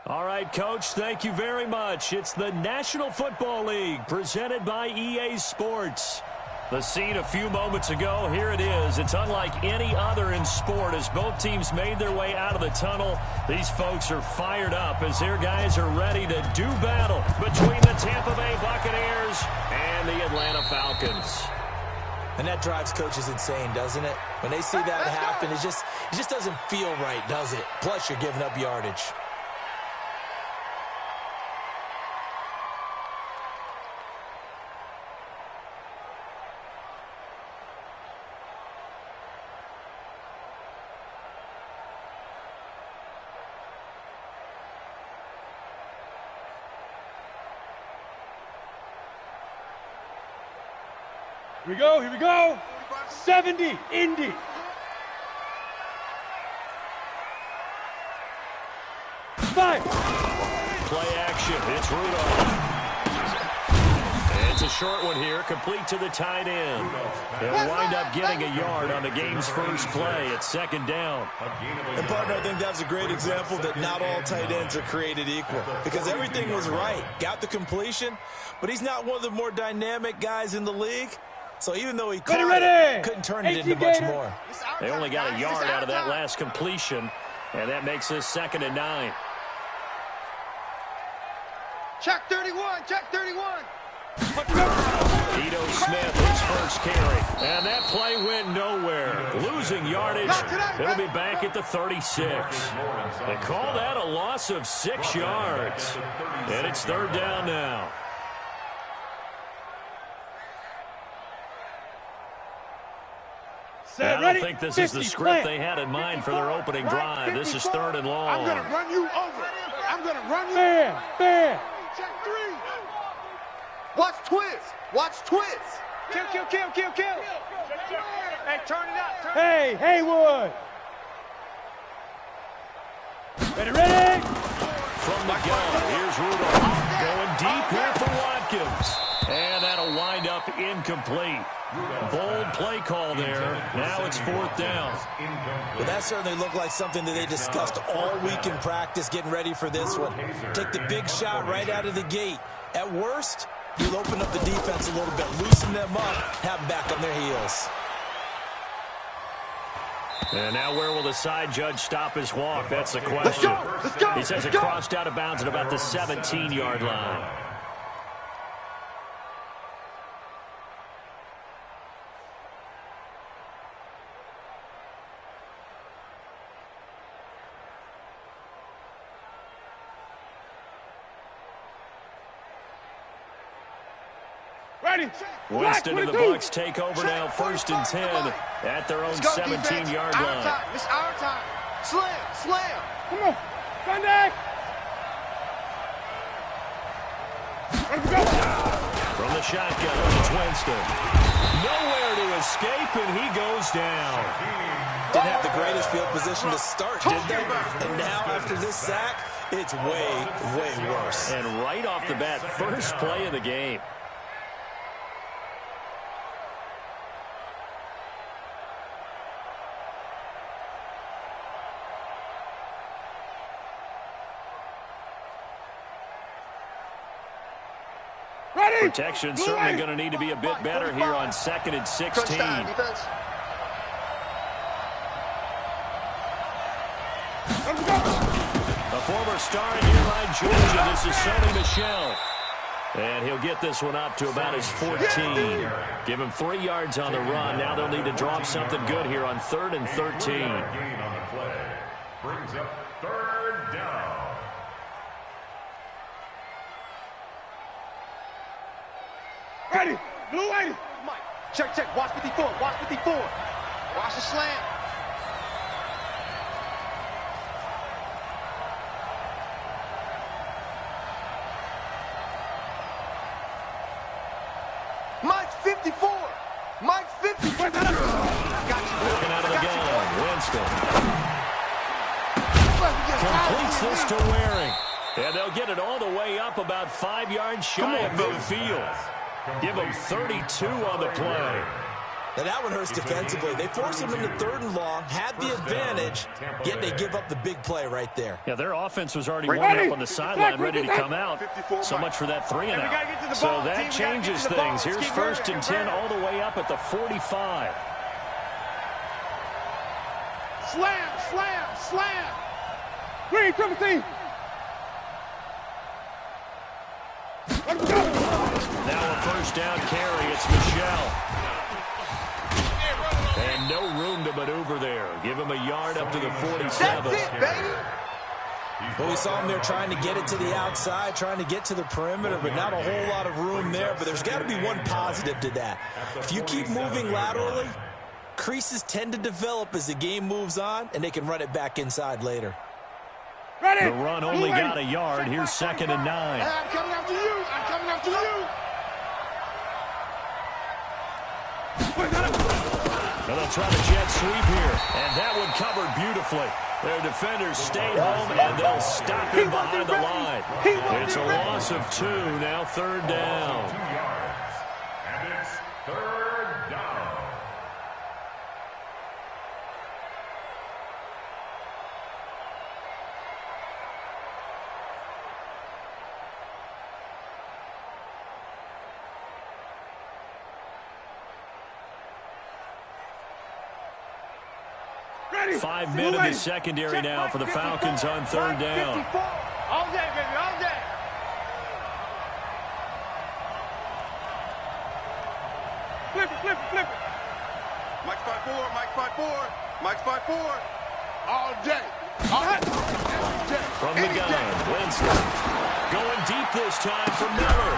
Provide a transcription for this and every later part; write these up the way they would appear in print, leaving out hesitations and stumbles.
All right, Coach, thank you very much. It's the National Football League presented by EA Sports. The scene a few moments ago, here it is. It's unlike any other in sport as both teams made their way out of the tunnel. These folks are fired up as their guys are ready to do battle between the Tampa Bay Buccaneers and the Atlanta Falcons. And that drives coaches insane, doesn't it? When they see that happen, it just doesn't feel right, does it? Plus, you're giving up yardage. Here we go. 70, Indy. Five. Play action. It's Rudolph. It's a short one here, complete to the tight end. He'll wind up getting a yard on the game's first play at second down. And, partner, I think that's a great example that not all tight ends are created equal because everything was right. Got the completion, but he's not one of the more dynamic guys in the league. So even though he caught it, couldn't turn it into much more. They only got a yard out of that last completion, and that makes this 2nd and 9. Check 31, check 31. Ito Smith, his first carry. And that play went nowhere. Losing yardage. It'll be back at the 36. They call that a loss of 6 yards. And it's 3rd down now. I don't think this is the script they had in mind for their opening drive. This is 3rd and long. I'm going to run you over. I'm going to run you over. Fair. Check 3. Watch twist. Watch twist. Kill. Hey, turn it up. Hey, Haywood. Ready. From the gun, here's Rudolph. Going deep here for Watkins. And that'll wind up incomplete. Bold play call there. Now it's 4th down. Well, that certainly looked like something that they discussed all week in practice getting ready for this one. Take the big shot right out of the gate. At worst, you'll open up the defense a little bit, loosen them up, have them back on their heels. And now where will the side judge stop his walk? That's the question. Let's go. He says it crossed out of bounds at about the 17-yard line. Winston and the Bucs take over now, 1st and 10 at their own 17-yard line. It's our time. Slam. Come on. Contact. From the shotgun, it's Winston. Nowhere to escape, and he goes down. Didn't have the greatest field position to start, did they? And now, after this sack, it's way worse. And right off the bat, first play of the game. Protection certainly going to need to be a bit better here on 2nd and 16. A former star in nearby Georgia, this is Sony Michel. And he'll get this one up to about his 14. Give him 3 yards on the run. Now they'll need to drop something good here on 3rd and 13. Gain on the play brings up 3rd down. Ready. Blue lady. Check. Watch 54. Watch the slam. Mike's 54. Got you. Looking out of the gun. Winston. Completes this to Waring. And they'll get it all the way up about 5 yards shy of midfield. Give them 32 on the play. Now that one hurts defensively. They forced him into 3rd and long, had the advantage, yet they give up the big play right there. Yeah, their offense was already warming up on the sideline, ready to come out. So much for that 3 and out. So that changes things. Here's 1st and 10 all the way up at the 45. Slam, slam, slam. Green, triple team. Now a 1st down carry. It's Michelle. And no room to maneuver there. Give him a yard up to the 47. That's it, baby. Well, we saw him there trying to get it to the outside, trying to get to the perimeter, but not a whole lot of room there. But there's got to be one positive to that. If you keep moving laterally, creases tend to develop as the game moves on, and they can run it back inside later. The run only got a yard. Here's 2nd and 9. I'm coming after you. I'm coming after you. Well, they'll try the jet sweep here, and that one covered beautifully. Their defenders stayed home, and they'll stop him behind the line. It's a loss of 2, now 3rd down. 2 yards, and it's 3rd down. Ready. 5 men in the secondary now for the Falcons on 3rd down. All day, baby, all day. Flip it, flip it, flip it. Mike spot 4, Mike spot 4, Mike spot 4. All day. Every day. From the Any gun, day. Winston. Going deep this time for Miller.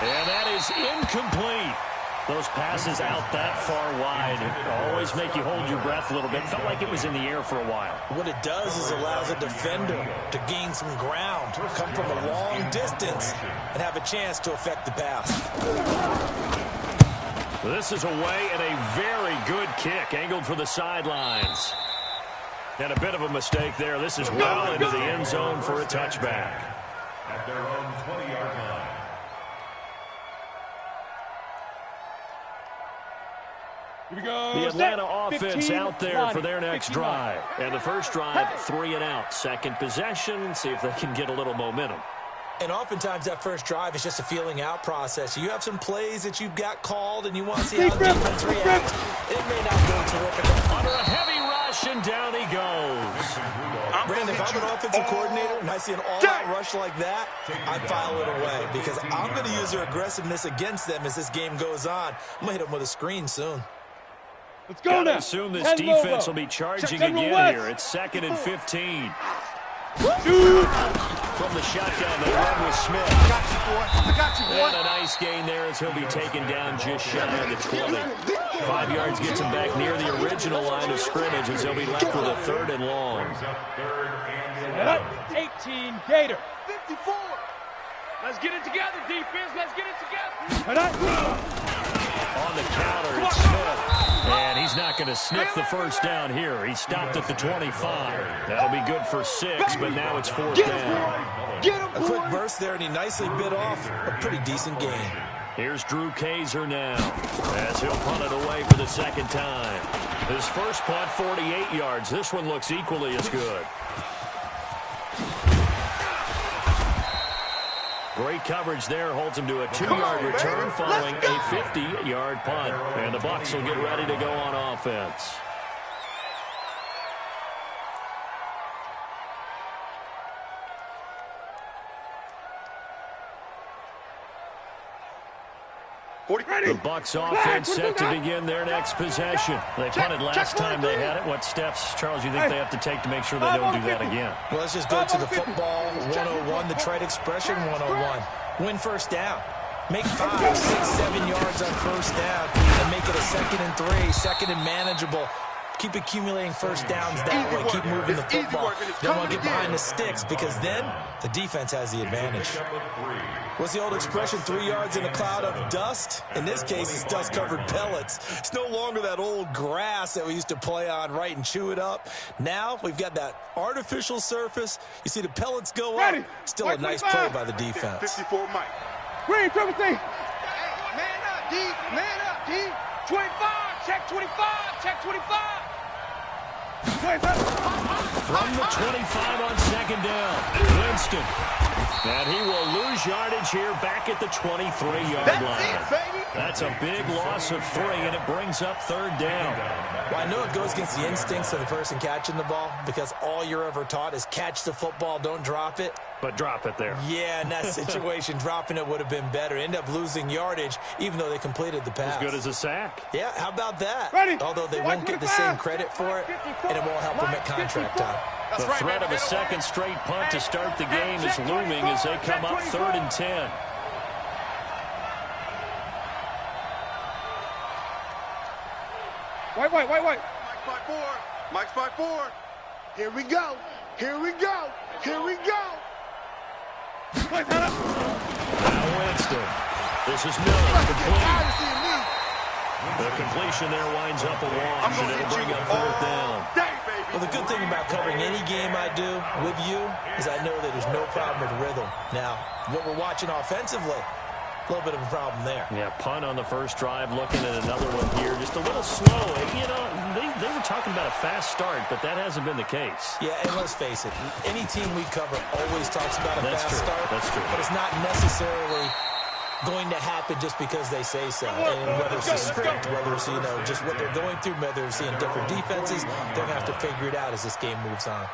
And that is incomplete. Those passes out that far wide always make you hold your breath a little bit. Felt like it was in the air for a while. What it does is allows a defender to gain some ground, come from a long distance, and have a chance to affect the pass. This is away and a very good kick, angled for the sidelines. And a bit of a mistake there. This is well into the end zone for a touchback. At their own 20-yard line. Here we go. The Atlanta Set. offense 15, out there Lonnie. for their next 59. drive. And the first drive, 3 and out. Second possession, see if they can get a little momentum. And oftentimes that first drive is just a feeling out process. You have some plays that you've got called and you want to see how the defense reacts. It may not go terrific. Under a heavy rush, and down he goes. Brandon, if I'm an offensive coordinator and I see an all-out rush like that, I file it away because I'm going to use their aggressiveness against them as this game goes on. I'm going to hit them with a screen soon. Let's go Gotta now. assume this 10 defense logo. will be charging September again West. here. It's 2nd and 15. Shoot. From the shotgun, they run with Smith. I got you, boy. I got you, boy. And a nice gain there as he'll be taken down just shy of the 20. 5 yards gets him back near the original line of scrimmage as he'll be left with a 3rd and long. Brings up 3rd and Set 11. up. 18 Gator. 54. Let's get it together, defense. Let's get it together. Set up. On the counter, it's Smith. And he's not going to sniff the first down here. He stopped at the 25. That'll be good for 6, but now it's 4th down. Get him, A boy. quick burst there, and he nicely bit off a pretty decent gain. Here's Drew Kaiser now as he'll punt it away for the 2nd time. His first punt, 48 yards. This one looks equally as good. Great coverage there, holds him to a 2-yard return following a 50-yard punt. And the Bucs will get ready to go on offense. The Bucs offense set to begin their next possession. They punted last time they had it. What steps, Charles, you think they have to take to make sure they don't do that again? Well, let's just go to the football 101, the trade expression 101. Win first down. Make 5, 6, 7 yards on first down and make it a 2nd and 3, 2nd and manageable. Keep accumulating first downs that way. Keep moving the football. Don't want to get behind the sticks because then the defense has the advantage. What's the old expression, 3 yards in a cloud of dust? In this case, it's dust-covered pellets. It's no longer that old grass that we used to play on, right, and chew it up. Now we've got that artificial surface. You see the pellets go up. Still a nice play by the defense. 54 Mike. Green, triple team. Hey, man up, D. Man up, D. 25. check 25, check 25. From the 25 on second down, Winston. And he will lose yardage here back at the 23-yard line. That's a big loss of 3, and it brings up third down. Well, I know it goes against the instincts of the person catching the ball because all you're ever taught is catch the football, don't drop it. But drop it there. Yeah, in that situation, dropping it would have been better. End up losing yardage, even though they completed the pass. As good as a sack. Yeah, how about that? Ready. Although they won't get the same credit for it, and it won't help them at contract time. The threat of a second straight punt to start the game is looming as they come up 3rd and 10. Wait. Mike's 5-4. Mike's 5-4. Here we go. Here we go. Here we go. Now Winston. This is Miller. Complete. The completion there winds up a wash, and it'll bring up 4th down. Well, the good thing about covering any game I do with you is I know that there's no problem with rhythm. Now, what we're watching offensively, a little bit of a problem there. Yeah, punt on the first drive, looking at another one here. Just a little slow. You know, they were talking about a fast start, but that hasn't been the case. Yeah, and let's face it, any team we cover always talks about a fast start. That's true. But it's not necessarily going to happen just because they say so. And whether it's a script, whether it's, you know, just what they're going through, whether it's seeing different defenses, they're going to have to figure it out as this game moves on.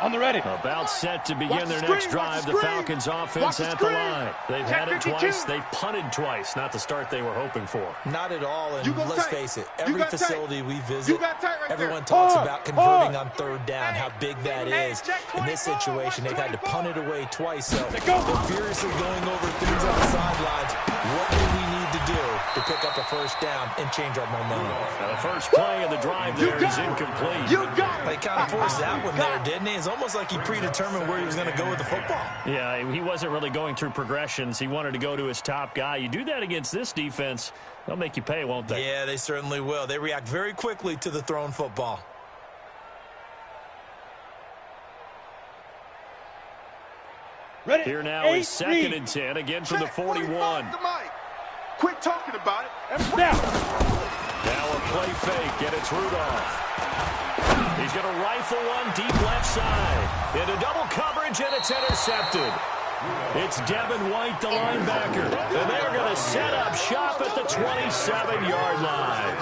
On the ready. About set to begin their next drive. The Falcons offense at the line. They've had it twice. They've punted twice. Not the start they were hoping for. Not at all. And let's face it, every facility we visit, everyone talks about converting on 3rd down, how big that is. In this situation, they've had to punt it away twice. So they're furiously going over things on the sidelines. What do we need to do to pick up a 1st down and change our momentum? Now, the first play of the drive there is incomplete. They kind of forced that one there, didn't he? It's almost like he predetermined where he was going to go with the football. Yeah, he wasn't really going through progressions. He wanted to go to his top guy. You do that against this defense, they'll make you pay, won't they? Yeah, they certainly will. They react very quickly to the thrown football. Ready. Here now is 2nd and 10, again from the 41. Quit talking about it. Now a play fake, and it's Rudolph. He's going to rifle one deep left side. Into double coverage, and it's intercepted. It's Devin White, the linebacker. And they're going to set up shop at the 27-yard line.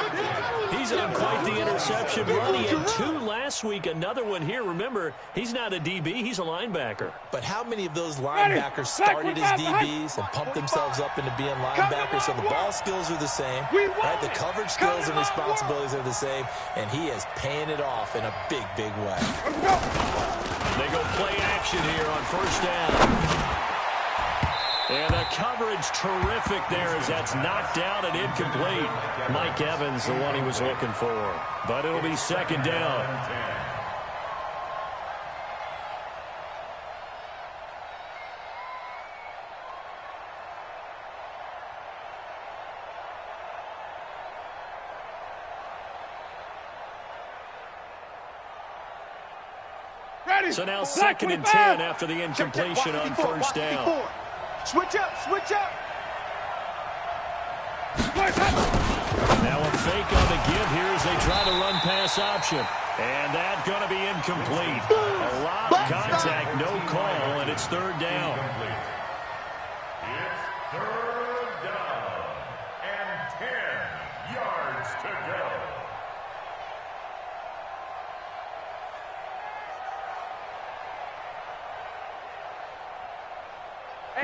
He's on quite the interception run. He had 2 last week, another one here. Remember, he's not a DB, he's a linebacker. But how many of those linebackers started as DBs and pumped themselves up into being linebackers? So the ball skills are the same, right? The coverage skills and responsibilities are the same, and he is paying it off in a big, big way. They go play action here on 1st down. And the coverage terrific there as that's knocked down and incomplete. Mike Evans, the one he was looking for. But it'll be 2nd down. ready. So now 2nd and 10 after the incompletion on 1st down. Switch up, switch up. Now a fake on the give here as they try to run pass option. And that's going to be incomplete. A lot of contact, no call, and it's 3rd down. It's 3rd down and 10 yards to go.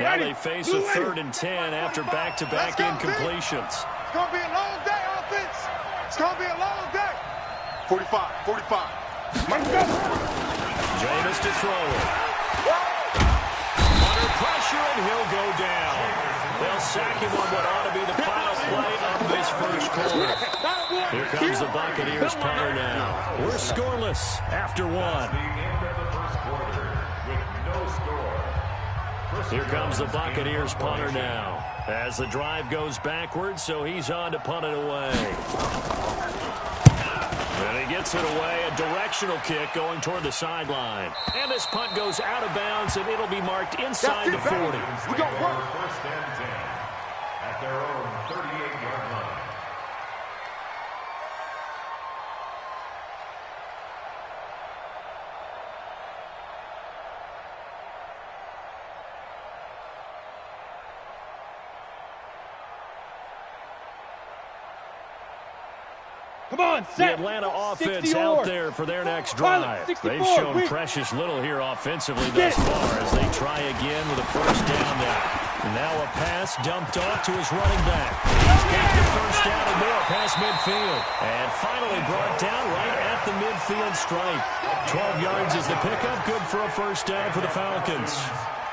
Now they face a 3rd and 10 after back-to-back incompletions. It's going to be a long day, offense. It's going to be a long day. 45, 45. Jameis to throw it. Under pressure, and he'll go down. They'll sack him on what ought to be the final play of this first quarter. Here comes the Buccaneers punter now. We're scoreless after 1. The end of the first quarter with no score. Here comes the Buccaneers punter now. As the drive goes backwards, so he's on to punt it away. And he gets it away, a directional kick going toward the sideline. And this punt goes out of bounds, and it'll be marked inside the 40. We got 1st and 10 at their own 38-yard line. Come on, The set. Atlanta offense 60 out or. there for their next Pilot, drive. 64, They've shown wait. precious little here offensively thus far as they try again with a first down now. Now a pass dumped off to his running back. He's got the first down and more past midfield. And finally brought down right at the midfield stripe. 12 yards is the pickup. Good for a first down for the Falcons.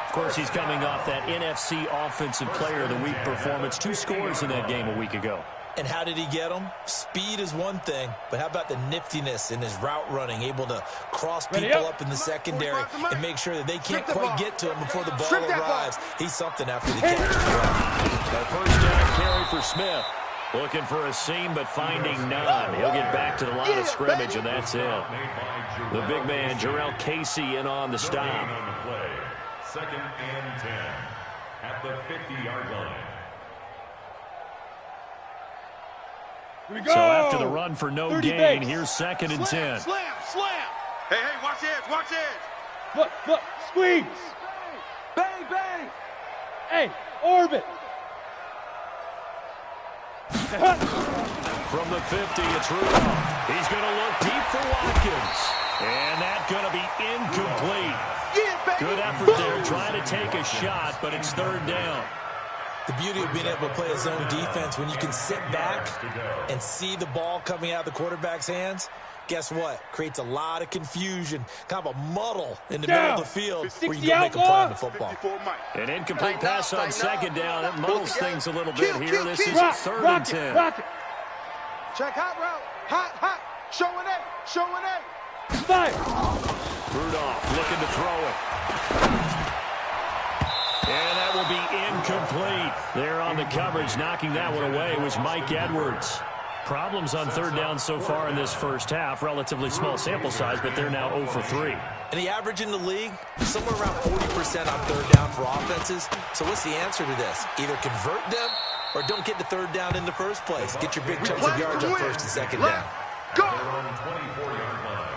Of course, he's coming off that NFC Offensive Player of the Week performance. 2 scores in that game a week ago. And how did he get them? Speed is one thing, but how about the niftiness in his route running, able to cross people up in the secondary and make sure that they can't quite get to him before the ball arrives. He's something after the catch as well. A first down carry for Smith. Looking for a seam, but finding none. He'll get back to the line of scrimmage, and that's it. The big man, Jarrell Casey, in on the stop. Second and 10 at the 50-yard line. Here we go. So after the run for no gain, base. here's second and 10. Slam. Hey, watch the edge, watch the edge. Look, squeeze. Bang. Hey, orbit. From the 50, it's Rudolph. He's going to look deep for Watkins. And that's going to be incomplete. Good effort there, trying to take a shot, but it's third down. The beauty of being able to play a zone defense when you can sit back and see the ball coming out of the quarterback's hands, guess what? Creates a lot of confusion, kind of a muddle in the middle of the field where you can make a play on the football. An incomplete pass on second down. That muddles things a little bit here. This is third and 10. Rocket. Check hot route. Hot. Showing A. Fire. Rudolph looking to throw it. And that will be incomplete. There on the coverage, knocking that one away was Mike Edwards. Problems on third down so far in this first half. Relatively small sample size, but they're now 0 for 3. And the average in the league, somewhere around 40% on third down for offenses. So what's the answer to this? Either convert them or don't get the third down in the first place. Get your big chunks of yards on first and second down. Go! 24-yard line.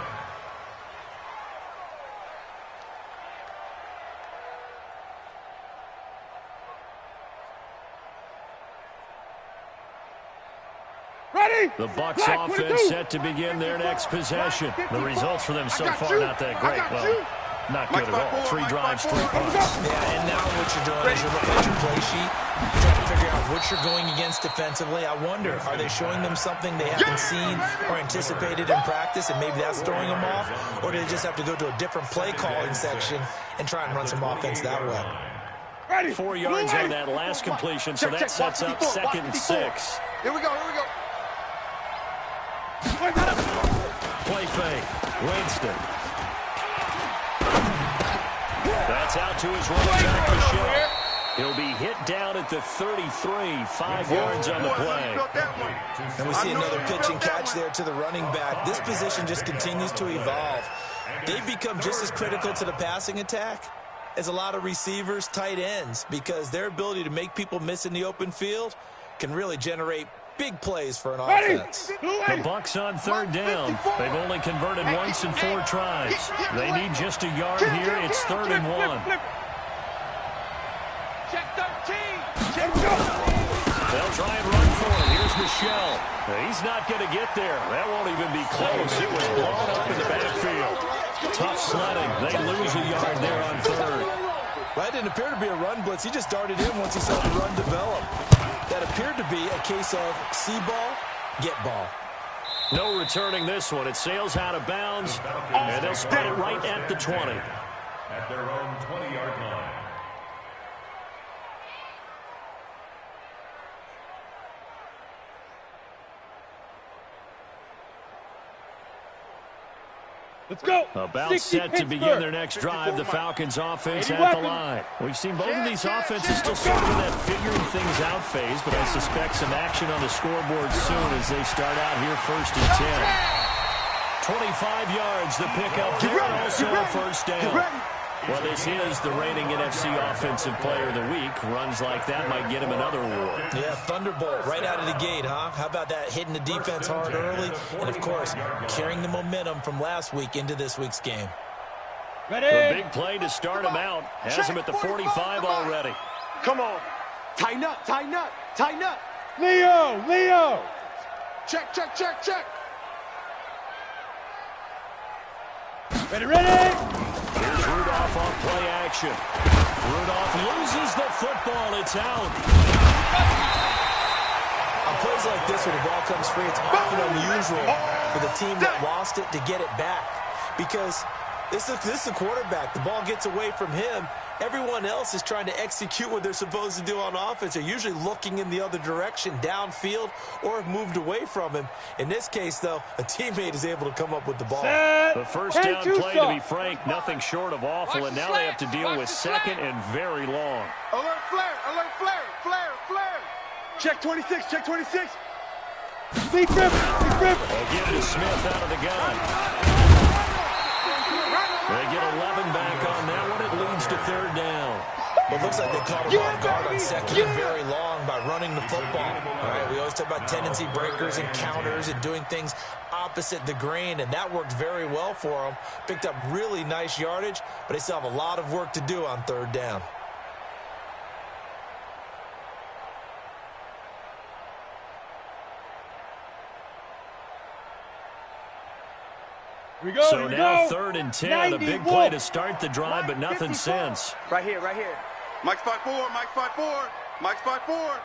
Ready? The Bucs offense set to begin their next possession. The results for them so far not that great. Well, not good at all. 3 drives, 3 punts. Yeah, and now what you're doing is you're looking at your play sheet, trying to figure out what you're going against defensively. I wonder, are they showing them something they haven't seen or anticipated in practice, and maybe that's throwing them off? Or do they just have to go to a different play calling section and try and run some offense that way? Ready? 4 yards on that last completion, so that sets up second and 6. Here we go. Play fake. Winston. That's out to his running back, Michelle. He'll be hit down at the 33, 5 yards on the play. And we see another pitch and catch there to the running back. This position just continues to evolve. They've become just as critical to the passing attack as a lot of receivers, tight ends, because their ability to make people miss in the open field can really generate big plays for an offense. The Bucs on third down. They've only converted once in 4 tries. They need just a yard here. It's 3rd and 1. Check 13. They'll try and run for it. Here's Michelle. He's not going to get there. That won't even be close. It was blown up in the backfield. Tough sledding. They lose a yard there on 3rd. Well, that didn't appear to be a run blitz. He just darted in once he saw the run develop. That appeared to be a case of see ball, get ball. No returning this one. It sails out of bounds, and they'll spot it right at the 20. At their own 20-yard line. Let's go. About set to begin their next drive, the Falcons offense at the line. We've seen both of these offenses still sort of in that figuring things out phase, but I suspect some action on the scoreboard soon as they start out here 1st and 10. 25 yards, the pickup there, and also a first down. Well, this is the reigning NFC Offensive Player of the Week. Runs like that might get him another award. Yeah, thunderbolt right out of the gate, huh? How about that, hitting the defense hard early, and, of course, carrying the momentum from last week into this week's game. Ready? The big play to start him out. Has him at the 45 already. Come on. Tighten up. Leo. Check. Ready, ready! Here's Rudolph on play action. Rudolph loses the football. It's out. On plays like this, when the ball comes free, it's often unusual for the team that lost it to get it back. Because this is the quarterback. The ball gets away from him. Everyone else is trying to execute what they're supposed to do on offense. They're usually looking in the other direction, downfield, or have moved away from him. In this case, though, a teammate is able to come up with the ball. The first down play, to be frank, nothing short of awful, and now they have to deal with second and very long. Alert flare, alert flare, flare, flare. Check 26, check 26. Deep rip, deep rip. They give it to Smith out of the gun. They get 11 back on that one. It leads to third down. It looks like they caught him off guard on second and very long by running the football. All right, we always talk about tendency breakers and counters and doing things opposite the grain, and that worked very well for them. Picked up really nice yardage, but they still have a lot of work to do on third down. Here we go, So here we now go. 3rd and 10, a big play to start the drive, but nothing since. Right here, right here. Mike's 5-4, Mike's 5-4, Mike's 5-4.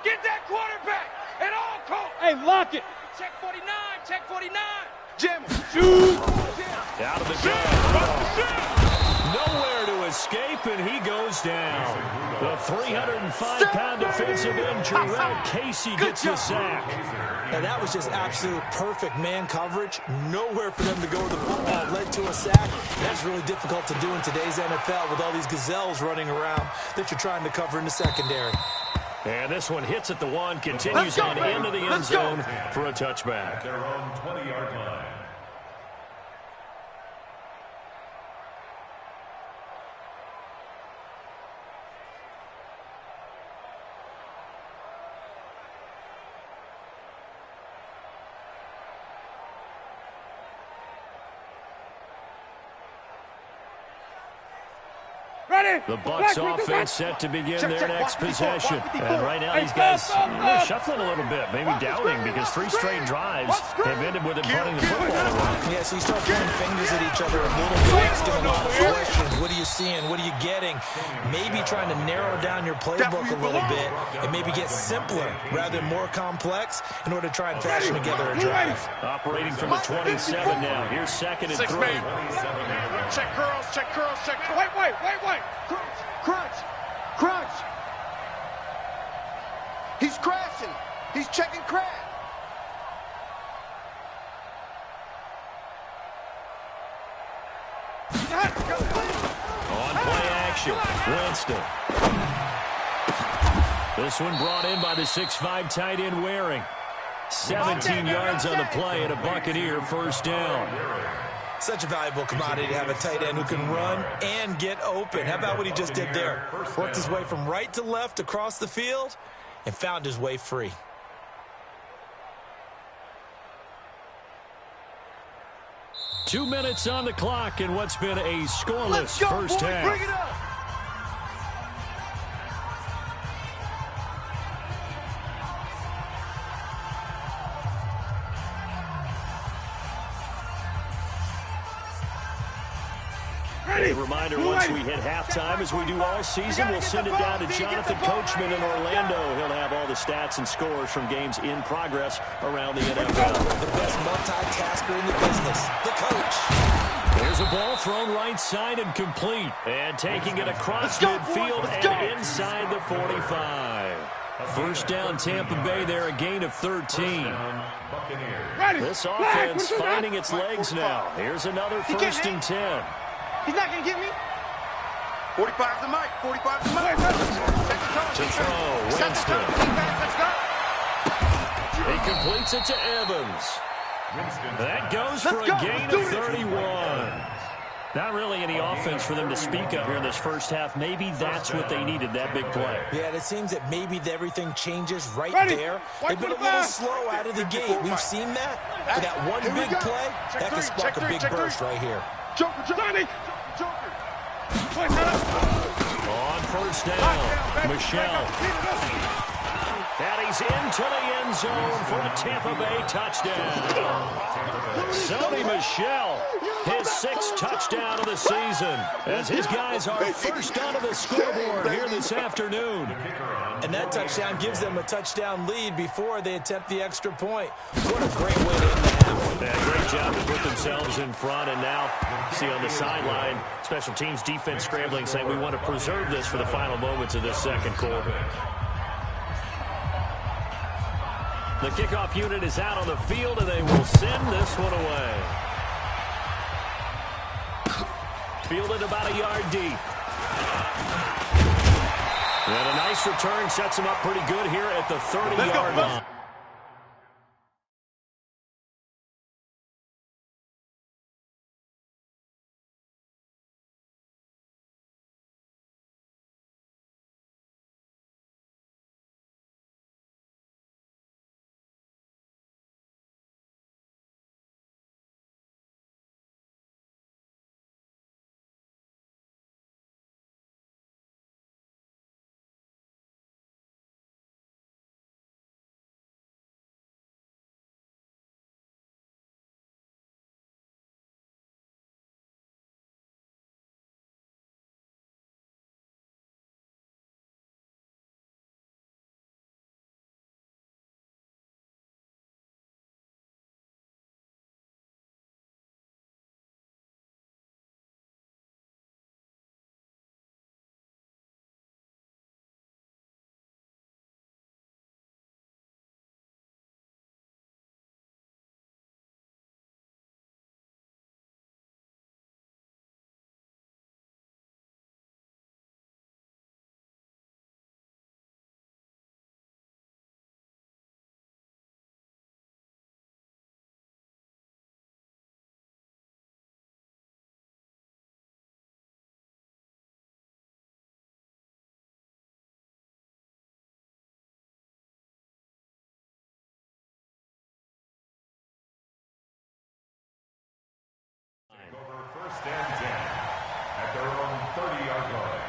Get that quarterback at all costs. Hey, lock it. Check 49, check 49. Jam him. Shoot. Out of the gun. Nowhere to escape, and he goes down. The 305-pound defensive end, Jarrell Casey, gets the sack. And that was just absolute perfect man coverage. Nowhere for them to go with the football. Led to a sack. That's really difficult to do in today's NFL with all these gazelles running around that you're trying to cover in the secondary. And this one hits at the 1, continues on into the end zone for a touchback. Their own 20-yard line. Ready. The Bucs offense set to begin their next possession. And right now these guys are shuffling a little bit, maybe doubting, because 3 straight drives have ended with them punting the football around. Yeah, so you start pointing fingers at each other a little bit, asking a lot of questions. What are you seeing? What are you getting? Maybe trying to narrow down your playbook a little bit and maybe get simpler rather than more complex in order to try and fashion together a drive. Operating from the 27 now. Here's 2nd and 3. Check curls, check curls, check curls. Wait. Crunch, crunch. He's crashing. He's checking crash. On play action, Winston. This one brought in by the 6'5" tight end Waring. 17 yards on the play and a Buccaneer first down. Such a valuable commodity to have a tight end who can run and get open. How about what he just did there? Worked his way from right to left across the field and found his way free. Two minutes on the clock in what's been a scoreless first half. Bring it up. A reminder, once we hit halftime, as we do all season, we'll send it down to Jonathan Coachman in Orlando. He'll have all the stats and scores from games in progress around the NFL. The best multitasker in the business, the coach. There's a ball thrown right side and complete. And taking it across midfield and inside the 45. First down, Tampa Bay there, a gain of 13. This offense finding its legs now. Here's another 1st and 10. He's not going to get me. 45 to Mike. 45 to Mike. To throw, Winston. Let's go. He completes it to Evans. That goes for a gain of 31. Not really any offense for them to speak of here in this first half. Maybe that's what they needed, that big play. Yeah, it seems that maybe everything changes right there. They've been a little slow out of the gate. We've seen that. But that one big play, that can spark a big burst right here. Joker. On first down, Michelle. And he's into the end zone for a Tampa Bay touchdown. Sony the shell. His 6th touchdown of the season, as his guys are first onto the scoreboard here this afternoon. And that touchdown gives them a touchdown lead before they attempt the extra point. What a great way to end the half. Yeah, great job to put themselves in front. And now, see on the sideline, special teams defense scrambling, saying we want to preserve this for the final moments of this second quarter. The kickoff unit is out on the field, and they will send this one away. Fielded about a yard deep. And a nice return sets him up pretty good here at the 30-yard line. First and 10 at their own 30-yard line.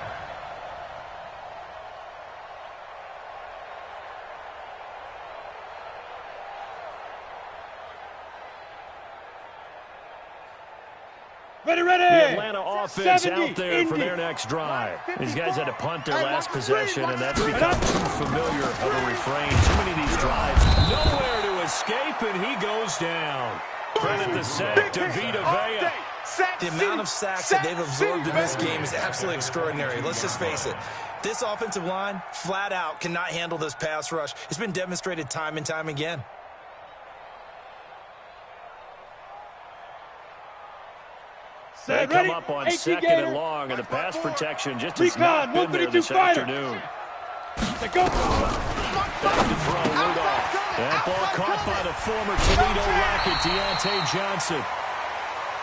Ready. The Atlanta offense 70, out there for their next drive. These guys had to punt their last possession, and that's become too familiar of a refrain. Too many of these drives, nowhere to escape, and he goes down. Credit the sack to Vita Vea. The amount of sacks that they've absorbed in this game is absolutely extraordinary. Let's just face it. This offensive line, flat out, cannot handle this pass rush. It's been demonstrated time and time again. They come up on second and long, and the pass protection just has not been there this afternoon. They go. Back to throw, Rudolph. That ball caught by the former Toledo Rocket, Deontay Johnson.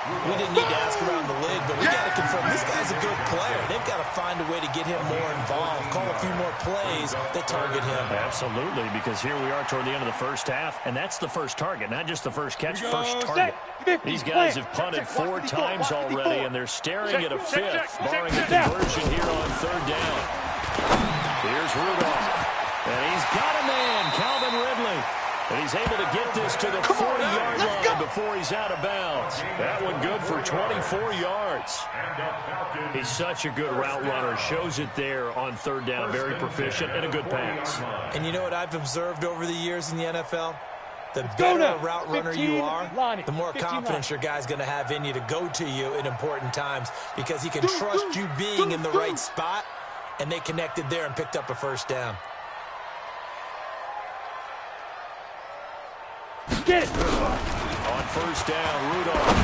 We didn't need to ask around the league, but we got to confirm this guy's a good player. They've got to find a way to get him more involved, call a few more plays that target him. Absolutely, because here we are toward the end of the first half, and that's the first target, not just the first catch, first target. These guys have punted 4 times already, and they're staring at a 5th, barring a conversion here on 3rd down. Here's Rudolph, and he's got a man, Calvin Ridley. And he's able to get this to the 40-yard line before he's out of bounds. That one good for 24 yards. He's such a good route runner. Shows it there on 3rd down. Very proficient and a good pass. And you know what I've observed over the years in the NFL? The better a route runner you are, the more confidence your guy's going to have in you to go to you in important times because he can trust you being in the right spot, and they connected there and picked up a 1st down. Get it. On 1st down, Rudolph.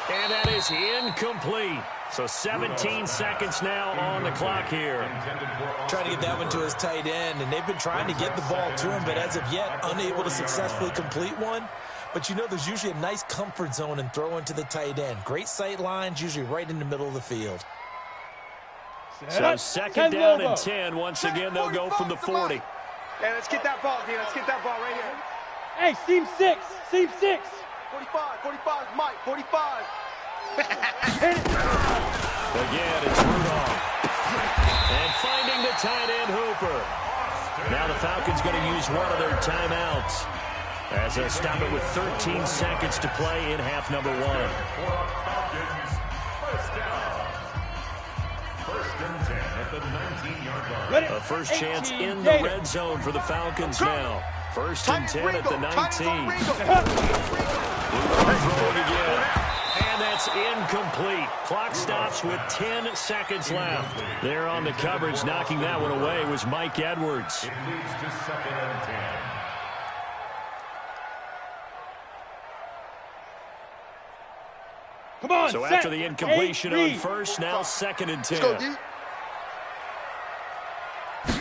And that is incomplete. So 17 seconds now on the clock here. Trying to get that one to his tight end, and they've been trying to get the ball to him, but as of yet, unable to successfully complete one. But you know there's usually a nice comfort zone in throwing to the tight end. Great sight lines, usually right in the middle of the field. So 2nd down and 10. Once again, they'll go from the 40. Hey, let's get that ball, D. Let's get that ball right here. Hey, seam 6. Seam 6. 45, Mike, 45. Again, it's Rudolph. And finding the tight end, Hooper. Now the Falcons going to use one of their timeouts. As they'll stop it with 13 seconds to play in half number one. First down. First and 10 at the 19-yard line. A first chance in the red zone for the Falcons now. First and 10 at the 19. Throwing again. And that's incomplete. Clock stops with 10 seconds left. There on the coverage, knocking that one away was Mike Edwards. It leads to second and 10. Come on, So set. after the incompletion on 8-3. first, now second and 10. Let's go, D.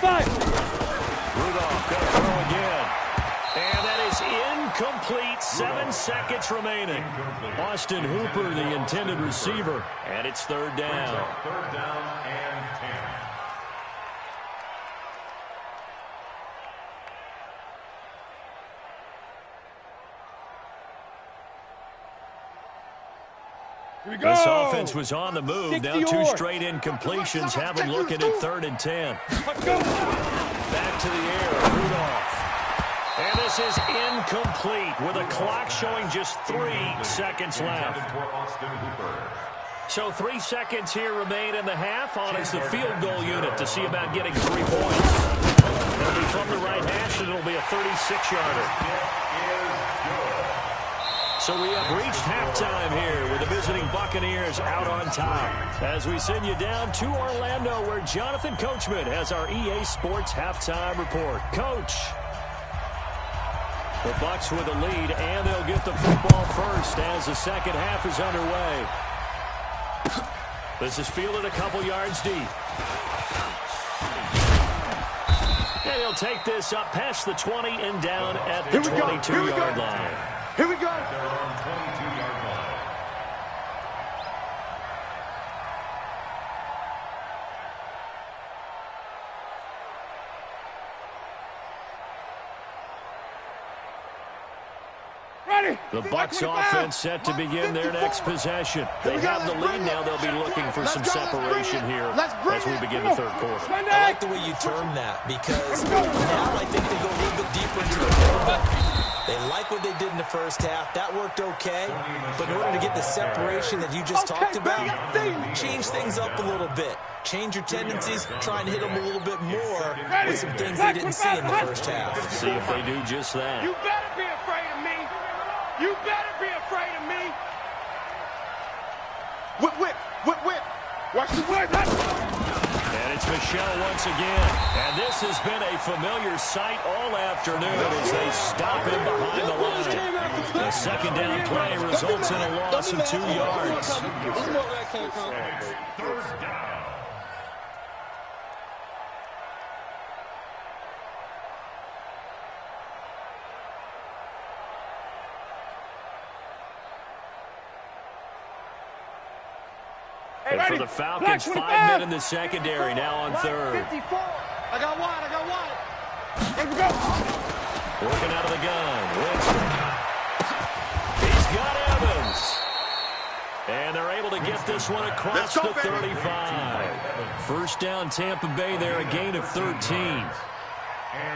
5. Rudolph going to throw again. And that is incomplete. 7 seconds remaining. Austin Hooper, the intended receiver. And it's third down. Third down and 10. Here we go. This offense was on the move. Now 2 60-yard. straight incompletions have them looking at third and 10. Let's go. Back to the air, Rudolph. And this is incomplete with a clock showing just 3 seconds left. For Austin Hooper. So 3 seconds here remain in the half on as the field goal unit to see about getting 3 points. It'll be from the right hash, and it'll be a 36-yarder. So we have reached halftime here with the visiting Buccaneers out on top. As we send you down to Orlando, where Jonathan Coachman has our EA Sports halftime report. Coach. The Bucs with a lead, and they'll get the football first as the second half is underway. This is fielded a couple yards deep. And he'll take this up past the 20 and down at the 22-yard line. Here we go. They're on 22-yard line. Ready. The Bucs offense set to begin their next possession. They have the lead now. They'll be looking for some separation here as we begin the third quarter. I like the way you term that because now I think they go a little bit deeper into the middle. They like what they did in the first half. That worked okay. But in order to get the separation that you just talked about, change things up a little bit. Change your tendencies, try and hit them a little bit more with some things they didn't see in the first half. See if they do just that. You better be afraid of me. You better be afraid of me. Whip, whip, whip, whip. Watch the whip. And it's Michelle once again. And this has been a familiar sight all afternoon as they stop him behind the line. The second down play results in a loss of 2 yards. Third down. And for the Falcons, 5 men in the secondary now on third. 54. I got wide. Here we go. Working out of the gun. Winston. He's got Evans. And they're able to get this one across the 35. First down, Tampa Bay there, a gain of 13.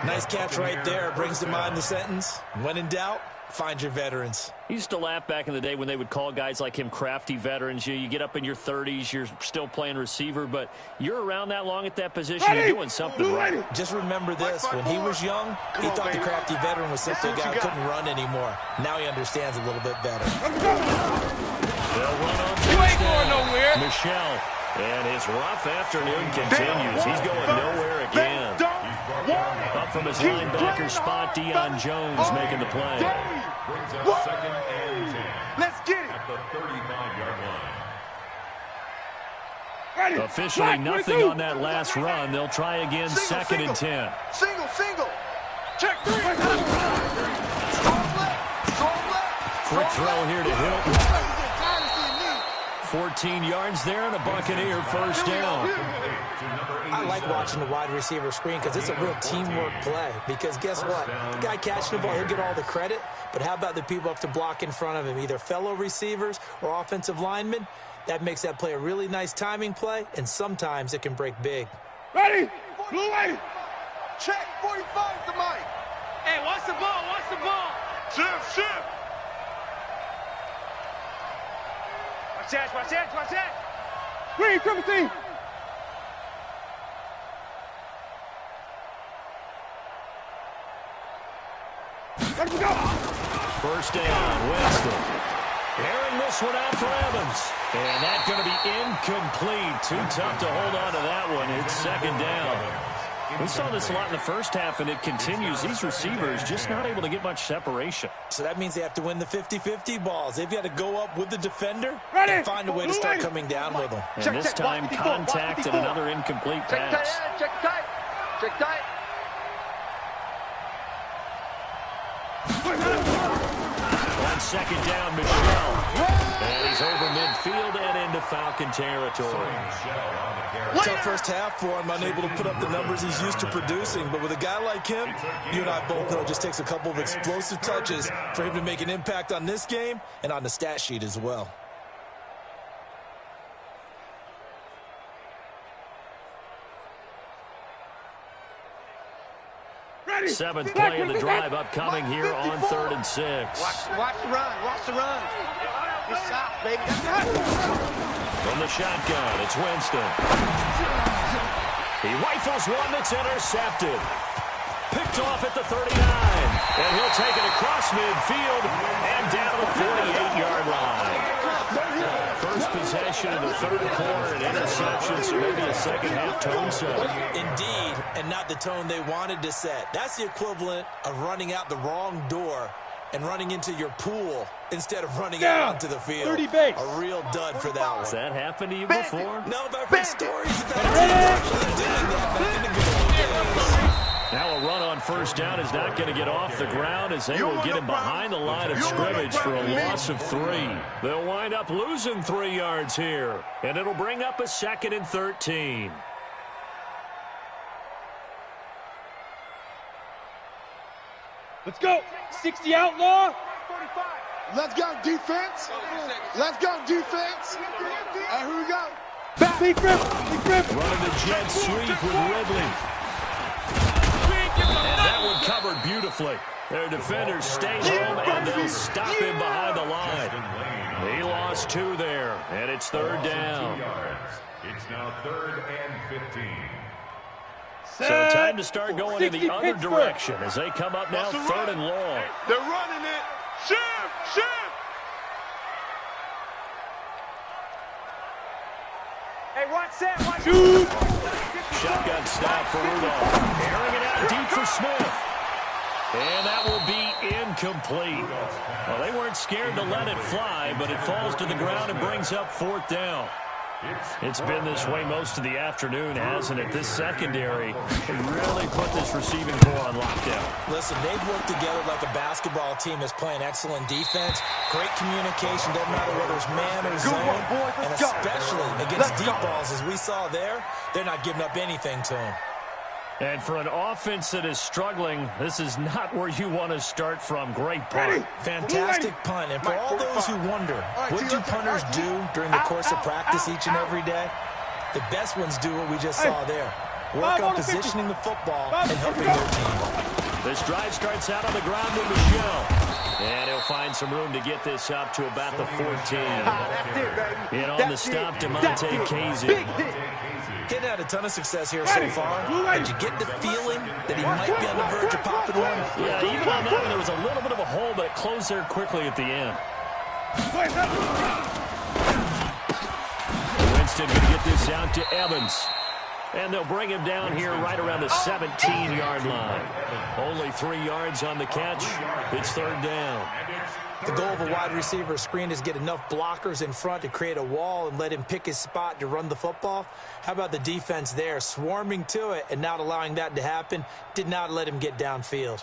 Nice catch right there. Brings to mind the sentence, when in doubt, find your veterans. He used to laugh back in the day when they would call guys like him crafty veterans. You get up in your 30s, you're still playing receiver, but you're around that long at that position, you're doing something right. Just remember this, when he was young, he thought the crafty veteran was simply a guy who couldn't run anymore. Now he understands a little bit better. They'll run on You ain't going nowhere. Michelle, and his rough afternoon continues. He's going nowhere again. Up from his linebacker spot, Deion Jones making the play. Brings up second and 10. Let's get it. At the 35-yard line. Ready. Officially Flag, nothing 22. on that last run. They'll try again, second and 10. Single, single. Check 3. Strong left. Strong left. Quick throw here to Hilton. 14 14 yards there and a Buccaneer first down. I like watching the wide receiver screen because it's a real teamwork play. Because guess what? The guy catching the ball, he'll get all the credit. But how about the people up to block in front of him, either fellow receivers or offensive linemen? That makes that play a really nice timing play, and sometimes it can break big. Ready. Blue way. Check 45 to Mike. Hey, watch the ball. Watch the ball. Shift, shift. Watch that, watch that, watch that. Green, triple C. Let him go. First down, Winston. Airing this one out for Evans. And that's going to be incomplete. Too tough to hold on to that one. It's second down. We saw this a lot in the first half, and it continues. These receivers just not able to get much separation. So that means they have to win the 50-50 balls. They've got to go up with the defender Ready. and find a way to start coming down with them. And this time, contact and another incomplete pass. Check tight. Check tight. On second down, Michelle. And he's over midfield and into Falcon territory. Tough first half for him, unable to put up the numbers he's used to producing. But with a guy like him, you and I both know it just takes a couple of explosive touches for him to make an impact on this game and on the stat sheet as well. Seventh play of the drive upcoming here on 3rd and 6. Watch the run. Watch the run. Good shot, baby. From the shotgun, it's Winston. He rifles one that's intercepted. Picked off at the 39. And he'll take it across midfield and down the 48-yard line. First possession in the third quarter, an interception, so maybe a second-half tone set. Indeed, and not the tone they wanted to set. That's the equivalent of running out the wrong door and running into your pool instead of running out onto the field. 30 base. A real dud for that one. Has that happened to you before? No, but I've heard stories about teams actually doing that back in the good old days. Now a run on first down is not going to get off the ground as they will get him behind the line of scrimmage for a loss of 3. They'll wind up losing 3 yards here, and it'll bring up a 2nd and 13. Let's go. 60 outlaw. Let's go, defense. Let's go, defense. And here we go. Big grip. Running the jet sweep with Ridley. And that one covered beautifully. Their defenders stay home, and they'll stop him behind the line. He lost 2 there, and it's 3rd down. It's now 3rd and 15. So time to start going in the other direction as they come up now 3rd and long. They're running it. Shift, shift. Hey, watch that. Watch Shoot. Shotgun snap for Rudolph. Airing it out deep for Smith. And that will be incomplete. Well, they weren't scared to let it fly, but it falls to the ground and brings up 4th down. It's been this way most of the afternoon, hasn't it? This secondary really put this receiving corps on lockdown. Listen, they've worked together like a basketball team that's playing excellent defense. Great communication, doesn't matter whether it's man or zone. And especially against deep balls, as we saw there, they're not giving up anything to them. And for an offense that is struggling, this is not where you want to start from. Great punt. Fantastic punt. And for all those who wonder, what do punters do during the course of practice each and every day? The best ones do what we just saw there. Work on positioning the football and helping their team. This drive starts out on the ground with Michelle. And he'll find some room to get this up to about the 14. And on the stop, DeMonte Casey. Getting had a ton of success here so far. Did you get the feeling that he might be on the verge of popping one? Yeah, even on that one, there was a little bit of a hole, but it closed there quickly at the end. Winston going to get this out to Evans. And they'll bring him down here right around the 17-yard line. Only 3 yards on the catch. It's 3rd down. The goal of a wide receiver screen is to get enough blockers in front to create a wall and let him pick his spot to run the football. How about the defense there, swarming to it and not allowing that to happen? Did not let him get downfield.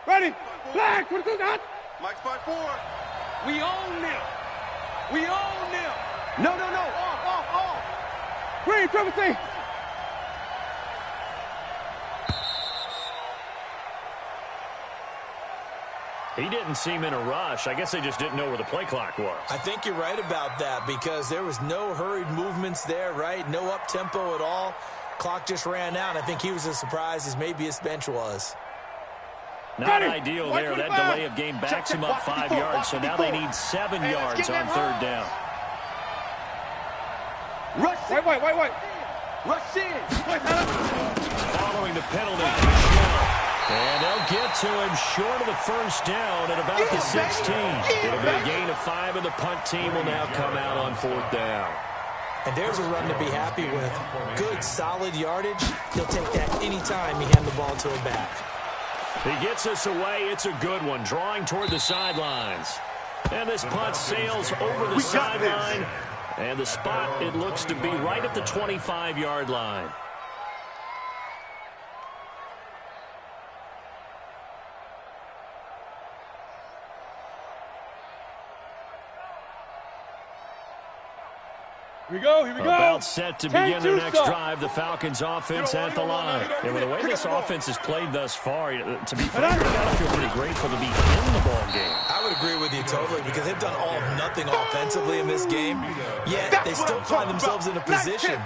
Ready. Flag. What is that? Mike's 5-4. We own them. We own them. No. Off. Green, triple C. He He didn't seem in a rush. I guess they just didn't know where the play clock was. I think you're right about that because there was no hurried movements there, right? No up-tempo at all. Clock just ran out. I think he was as surprised as maybe his bench was. Not ideal there. That delay of game backs him up 5 yards, so now they need 7 yards on third down. Rush. Wait. Rush in. Following the penalty. And they'll get to him short of the first down at about the 16. It'll be a gain of 5, and the punt team will now come out on fourth down. And there's a run to be happy with. Good, solid yardage. He'll take that any time you hand the ball to a back. He gets us away. It's a good one, drawing toward the sidelines. And this punt sails over the sideline. And the spot, it looks to be right at the 25-yard line. Here we go. About set to begin their next drive, the Falcons offense at the line. And with the way this offense has played thus far, to be fair, you got to feel pretty grateful to be in the ball game. I would agree with you totally because they've done all of nothing offensively in this game, yet they still find themselves in a position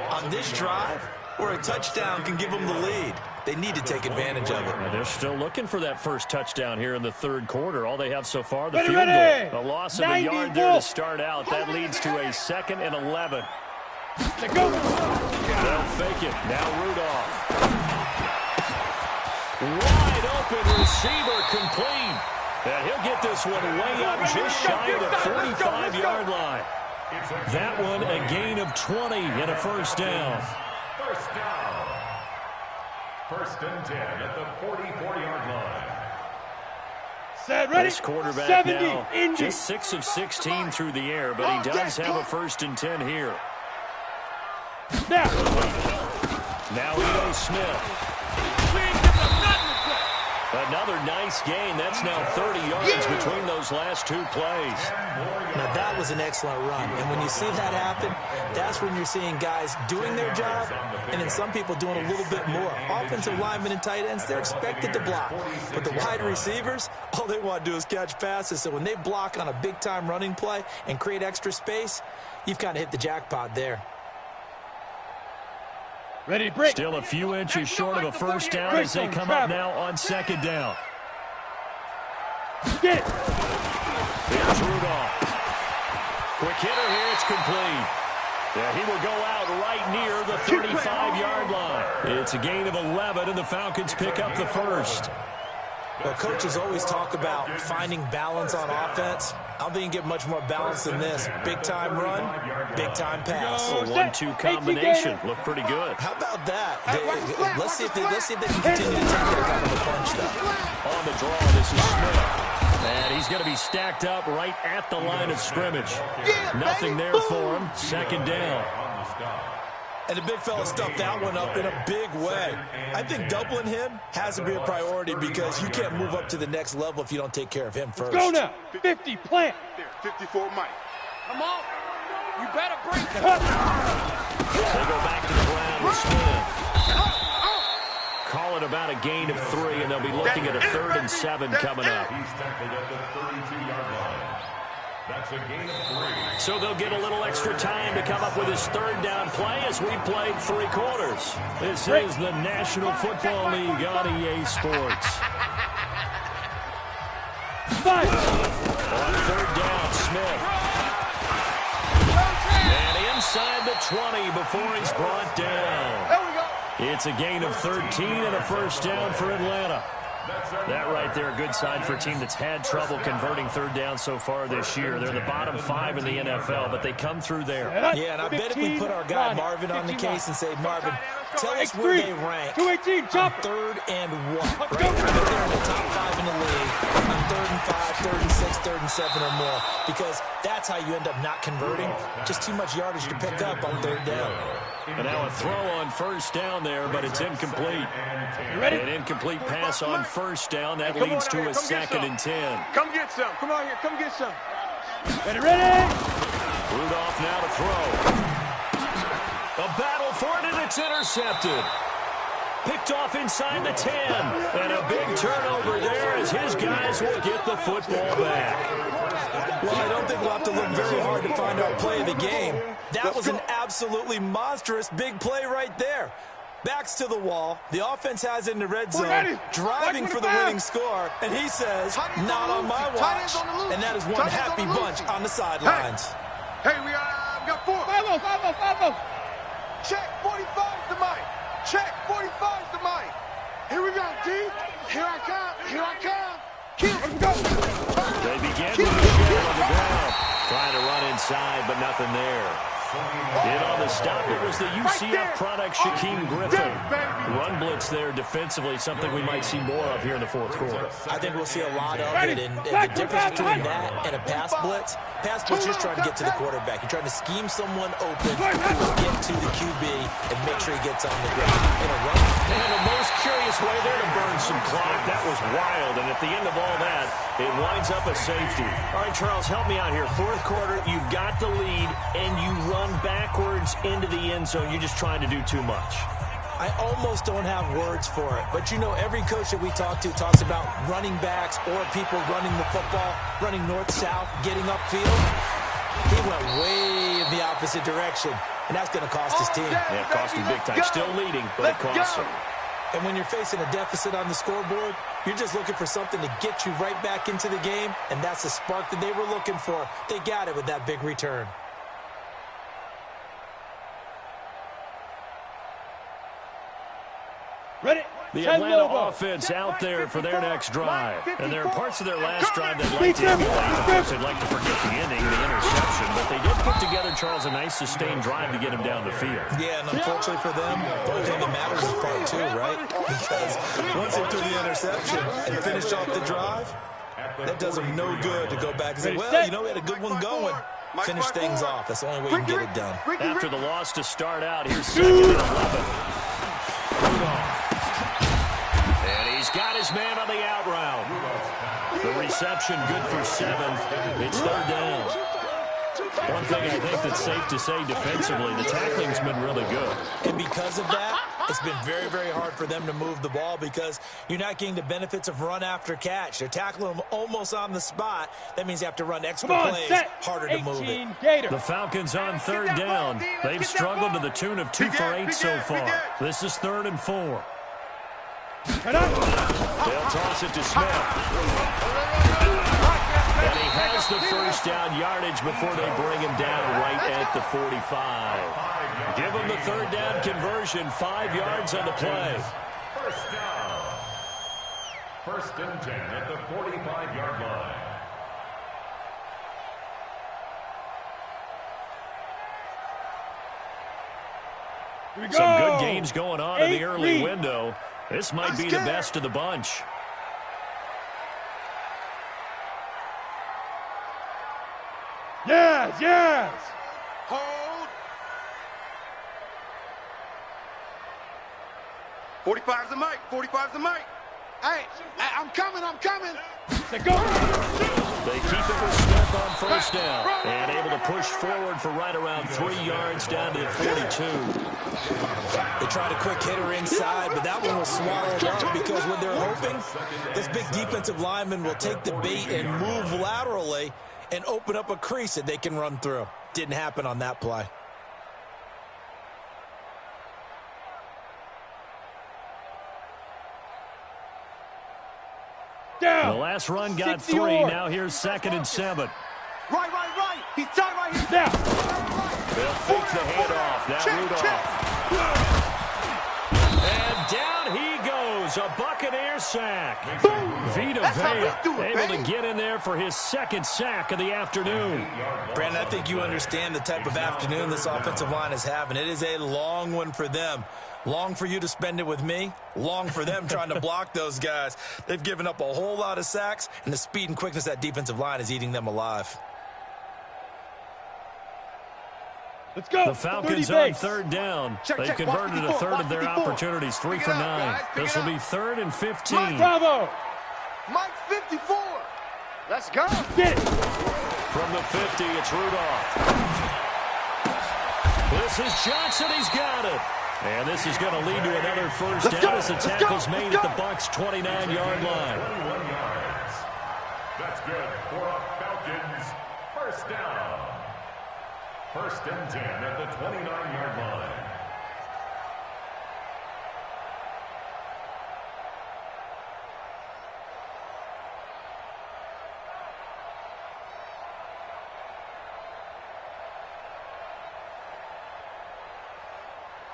on this drive where a touchdown can give them the lead. They need to take advantage of it. And they're still looking for that first touchdown here in the third quarter. All they have so far, the field goal. A loss of a yard there to start out. That leads to a 2nd and 11. They'll fake it. Now Rudolph. Wide open receiver complete. And he'll get this one way up just shy of the 45-yard line. That one a gain of 20 and a first down. First down. 1st and 10 at the 44-yard line. Set, ready? This quarterback 70, now Indy. just 6 of 16 through the air, but he does have a 1st and 10 here. Now Ito Smith. Another nice gain. That's now 30 yards between those last 2 plays. Now, that was an excellent run. And when you see that happen, that's when you're seeing guys doing their job and then some people doing a little bit more. Offensive linemen and tight ends, they're expected to block. But the wide receivers, all they want to do is catch passes. So when they block on a big-time running play and create extra space, you've kind of hit the jackpot there. Ready to break. Still a few inches short of a first down as they come up now on 2nd down. Get it. Here's Rudolph. Quick hitter here. It's complete. Yeah, he will go out right near the 35-yard line. It's a gain of 11, and the Falcons pick up the first. Well, coaches always talk about finding balance on offense. I don't think you can get much more balance than this. Big-time run, big-time pass. A 1-2 combination. Looked pretty good. How about that? Let's see if they can continue to take that kind of a punch, though. On the draw, this is Smith. And he's going to be stacked up right at the line of scrimmage. Nothing there for him. 2nd down. And the big fella stuffed that one up in a big way. I think doubling him has to be a priority because you can't move up to the next level if you don't take care of him first. Go now. 50, plant. 54 Mike. Come on. You better break it. They go back to the ground with Smith. Call it about a gain of 3, and they'll be looking at a 3rd and 7 coming up. He's tackled at the 32-yard line. That's a gain of 3. So they'll get a little extra time to come up with his 3rd down play as we played 3 quarters. This is the National Football League on EA Sports. 5. On 3rd down, Smith. And inside the 20 before he's brought down. There we go. It's a gain of 13 and a first down for Atlanta. That right there, a good sign for a team that's had trouble converting 3rd down so far this year. They're the bottom 5 in the NFL, but they come through there. Yeah, and I bet if we put our guy Marvin on the case and say, Marvin, tell us where they rank 218, on chop. 3rd and 1. Right? I bet they're in the top 5 in the league on 3rd and 5, 3rd and 6, 3rd and 7 or more. Because that's how you end up not converting. Just too much yardage to pick up on 3rd down. And now a throw on 1st down there, but it's incomplete. An incomplete pass on 1st down. That leads to a 2nd and 10. Come get some. Come on here. Come get some. Ready. Rudolph now to throw. A battle for it, and it's intercepted. Picked off inside the 10. And a big turnover there as his guys will get the football back. Well, I don't think we'll have to look very hard to find our play of the game. That was an absolutely monstrous big play right there. Backs to the wall. The offense has it in the red zone, driving for the winning score. And he says, not on my watch. And that is one happy bunch on the sidelines. Hey, we got 4. 5-0. Check, 45's the mic. Check, 45's the mic. Here we go, D. Here I come. Let's go. They began with the shell on the ground. Trying to run inside, but nothing there. In on the stop, it was the UCF product, Shaquem Griffin. Run blitz there defensively, something we might see more of here in the fourth quarter. I think we'll see a lot of it, and the difference between that and a pass blitz is trying to get to the quarterback. You're trying to scheme someone open who will get to the QB and make sure he gets on the ground. In a run, and the most curious way there to burn some clock. That was wild, and at the end of all that, it winds up a safety. All right, Charles, help me out here. Fourth quarter, you've got the lead, and you run backwards into the end zone. You're just trying to do too much. I almost don't have words for it, but you know every coach that we talk to talks about running backs or people running the football, running north-south, getting upfield. He went way in the opposite direction, and that's going to cost his team. Yeah, it cost him big time. Still leading, but it costs him. And when you're facing a deficit on the scoreboard, you're just looking for something to get you right back into the game, and that's the spark that they were looking for. They got it with that big return. Ready? The Atlanta offense out there for their next drive. And there are parts of their last drive they'd like to emulate. Of course, they'd like to forget the ending, the interception. But they did put together, Charles, a nice sustained drive to get him down the field. Yeah, and unfortunately for them, the only thing that matters is part 2, right? Because once they threw the interception and finished off the drive, that does them no good to go back and say, well, you know, we had a good one going. Finish things off. That's the only way you can get it done. After the loss to start out, here's 2nd and 11. Rudolph. And he's got his man on the out route. The reception good for 7. It's 3rd down. One thing I think that's safe to say defensively, the tackling's been really good. And because of that, it's been very, very hard for them to move the ball because you're not getting the benefits of run after catch. They're tackling them almost on the spot. That means you have to run extra plays, harder to move it. The Falcons on 3rd down. They've struggled to the tune of 2 for 8 so far. This is 3rd and 4. They'll toss it to Smith. And he has the first down yardage before they bring him down right at the 45. Give him the 3rd down conversion, 5 yards on the play. First down. 1st and 10 at the 45-yard line. Some good games going on in the early window. This might be the best of the bunch. Yes. Hold. 45's the mic. 45's the mic. Hey, I'm coming. They keep it with Smith on 1st down. And able to push forward for right around 3 yards down to the 42. They tried a quick hitter inside, but that one was swallowed up because when they're hoping, this big defensive lineman will take the bait and move laterally and open up a crease that they can run through. Didn't happen on that play. The last run got 3. Now here's 2nd and 7. Right. He's tied right here. Now. They'll fake the handoff. Now Rudolph. And down he goes. A Buccaneer sack. Vita Vea able to get in there for his 2nd sack of the afternoon. Brandon, I think you understand the type of afternoon this offensive line is having. It is a long one for them. Long for you to spend it with me. Long for them trying to block those guys. They've given up a whole lot of sacks, and the speed and quickness of that defensive line is eating them alive. Let's go. The Falcons on 3rd down. They've converted a third of their opportunities, 3 for 9. This will be 3rd and 15. Bravo. Mike 54. Let's go. Get it. From the 50, it's Rudolph. This is Johnson. He's got it. And this is going to lead to another first down as the tackle's made at the Bucs' 29-yard line. 21 yards. That's good for a Falcons first down. First and 10 at the 29-yard line.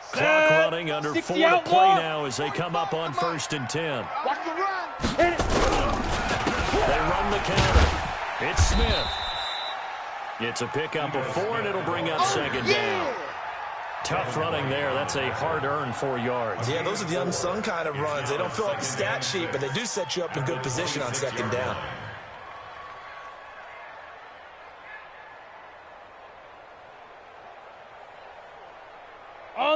Clock running under 4 to play now as they come up on first and 10. Watch the run. They run the counter. It's Smith. It's a pickup of 4, and it'll bring up second down. Tough running there. That's a hard-earned 4 yards. Yeah, those are the unsung kind of runs. They don't fill up the stat sheet, but they do set you up in good position on second down.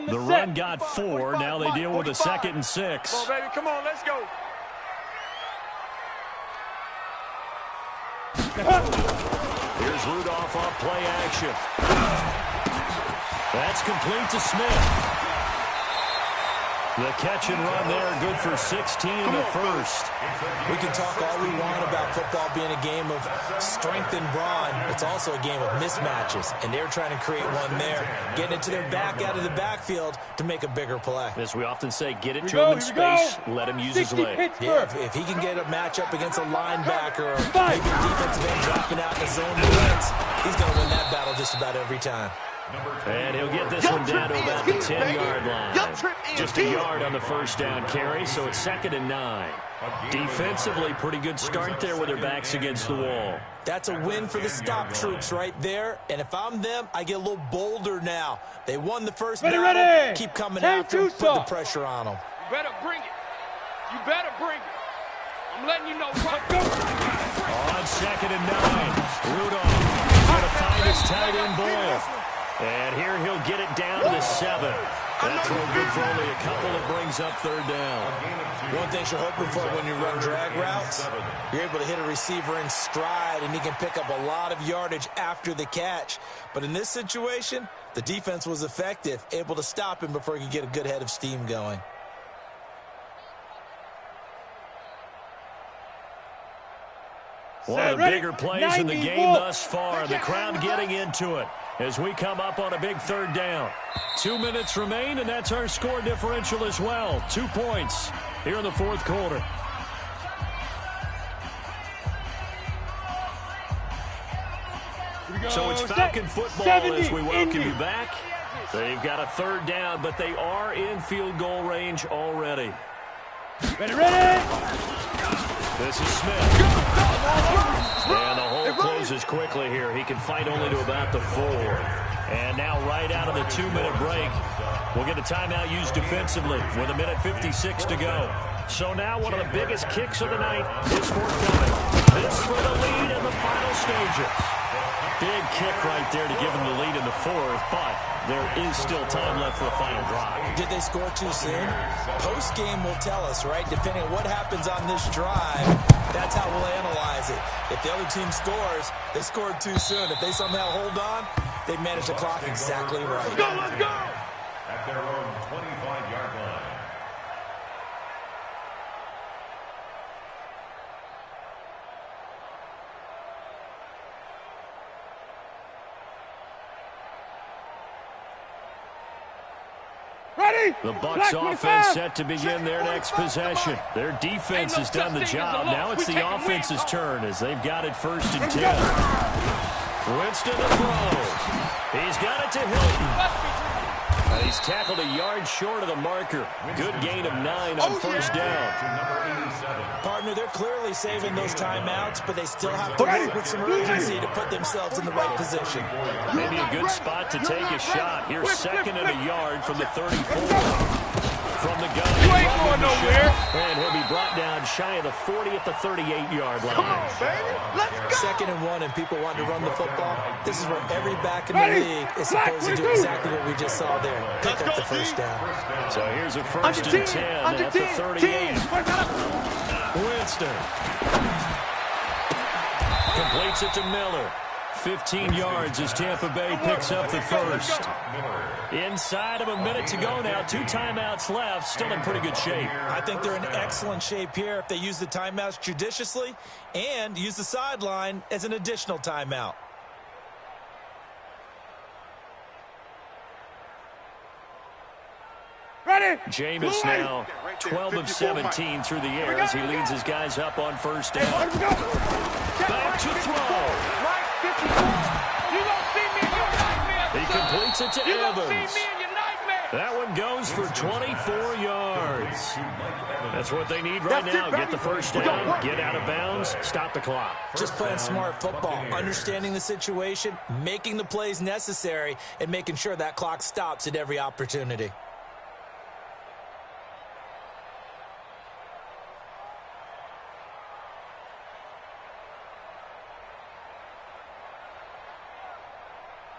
The run got 4. Now they deal with a 2nd and 6. Come on, baby. Come on, let's go. Here's Rudolph off play action. That's complete to Smith. The catch and run there, good for 16 in the first. We can talk all we want about football being a game of strength and brawn. It's also a game of mismatches, and they're trying to create one there, getting it to their back out of the backfield to make a bigger play. As we often say, get it to him in space, let him use his leg. Yeah, if he can get a matchup against a linebacker or maybe a defensive end dropping out in the zone blitz, he's going to win that battle just about every time. And he'll get this one down to about the 10-yard line. Just a yard on the first down carry, so it's 2nd and 9. Defensively, pretty good start there with their backs against the wall. That's a win for the stop troops right there. And if I'm them, I get a little bolder now. They won the first battle. Keep coming after them, put the pressure on them. You better bring it. You better bring it. I'm letting you know. On 2nd and 9, Rudolph going to find his tight end Boyle. And here he'll get it down to the 7. That throw good for only a couple. It brings up 3rd down. One thing you're hoping for when you run drag routes, you're able to hit a receiver in stride, and he can pick up a lot of yardage after the catch. But in this situation, the defense was effective, able to stop him before he could get a good head of steam going. One of the bigger plays in the game thus far. The crowd getting into it as we come up on a big 3rd down. 2 minutes remain, and that's our score differential as well. 2 points here in the 4th quarter. So it's Falcon football as we welcome you back. They've got a 3rd down, but they are in field goal range already. Ready! This is Smith. And the hole closes quickly here. He can fight only to about the 4. And now right out of the 2-minute break, we'll get a timeout used defensively with 1:56 to go. So now one of the biggest kicks of the night is forthcoming. This for the lead in the final stages. Big kick right there to give him the lead in the 4th, but there is still time left for a final drive. Did they score too soon? Post-game will tell us, right? Depending on what happens on this drive, that's how we'll analyze it. If the other team scores, they scored too soon. If they somehow hold on, they manage the clock exactly right. Let's go, let's go! At their own 25-yard line. The Bucs offense set to begin their next possession. Their defense has done the job. Now it's the offense's turn as they've got it 1st and 10. Winston to throw. He's got it to Hilton. And he's tackled a yard short of the marker. Good gain of 9 on 1st down. Partner, they're clearly saving those timeouts, but they still have to work with some urgency to put themselves in the right position. Maybe a good spot to take a shot. Here's 2nd and a yard from the 34. From the gun. You ain't going nowhere. And he'll be brought down shy of the 40 at the 38-yard line. Come on, baby. Let's go. 2nd and 1, and people want to run the football. This is where every back in the league is supposed to do exactly what we just saw there. Pick up the 1st down. So here's a 1st and 10 at the 38. Winston completes it to Miller. 15 yards as Tampa Bay picks up the first. Inside of a minute to go now. 2 timeouts left. Still in pretty good shape. I think they're in excellent shape here if they use the timeouts judiciously and use the sideline as an additional timeout. Ready? Jameis now 12 of 17 through the air as he leads his guys up on first down. Back to throw. He completes it to Evans. That one goes for 24 yards. That's what they need right now. Get the first down, get out of bounds, stop the clock. Just playing smart football, understanding the situation, making the plays necessary, and making sure that clock stops at every opportunity.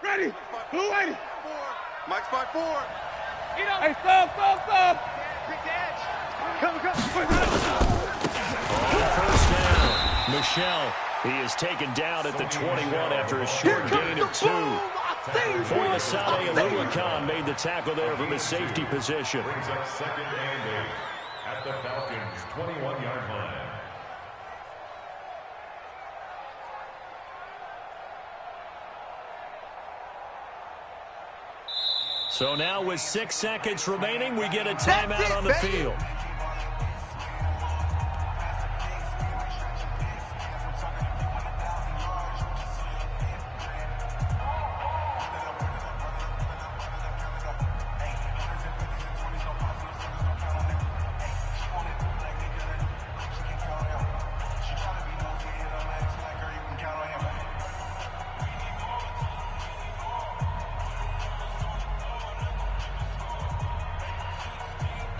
Ready? Blue ready? Mike's by 4. Hey, stop. Come. First down. Michelle, he is taken down at the 21 after a short gain of 2. Foyesade Aluakan made the tackle there from his safety position. Brings up 2nd and 8 at the Falcons' 21-yard line. So now with 6 seconds remaining, we get a timeout on the field.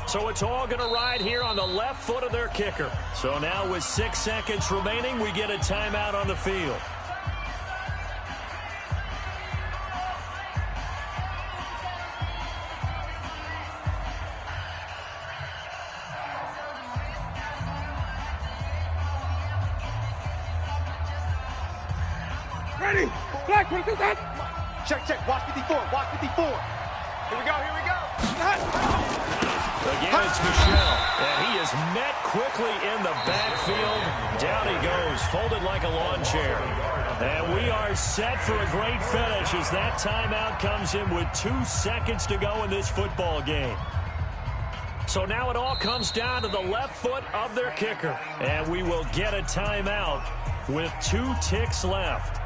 So it's all going to ride here on the left foot of their kicker. So now with 6 seconds remaining, we get a timeout on the field. Ready? Black, what is that? Check. Watch 54. Here we go. Again, it's Michelle, and he is met quickly in the backfield. Down he goes, folded like a lawn chair. And we are set for a great finish as that timeout comes in with 2 seconds to go in this football game. So now it all comes down to the left foot of their kicker. And we will get a timeout with 2 ticks left.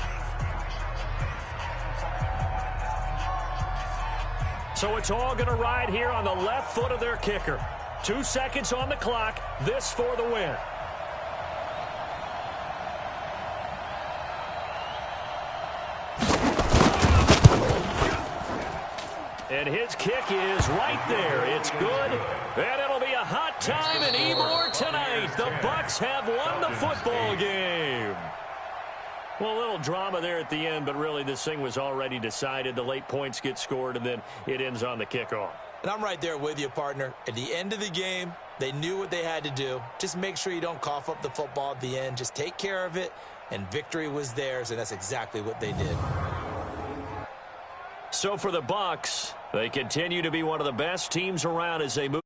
So it's all going to ride here on the left foot of their kicker. 2 seconds on the clock. This for the win. And his kick is right there. It's good. And it'll be a hot time in Ybor tonight. The Bucs have won the football game. Well, a little drama there at the end, but really this thing was already decided. The late points get scored, and then it ends on the kickoff. And I'm right there with you, partner. At the end of the game, they knew what they had to do. Just make sure you don't cough up the football at the end. Just take care of it, and victory was theirs, and that's exactly what they did. So for the Bucs, they continue to be one of the best teams around as they move.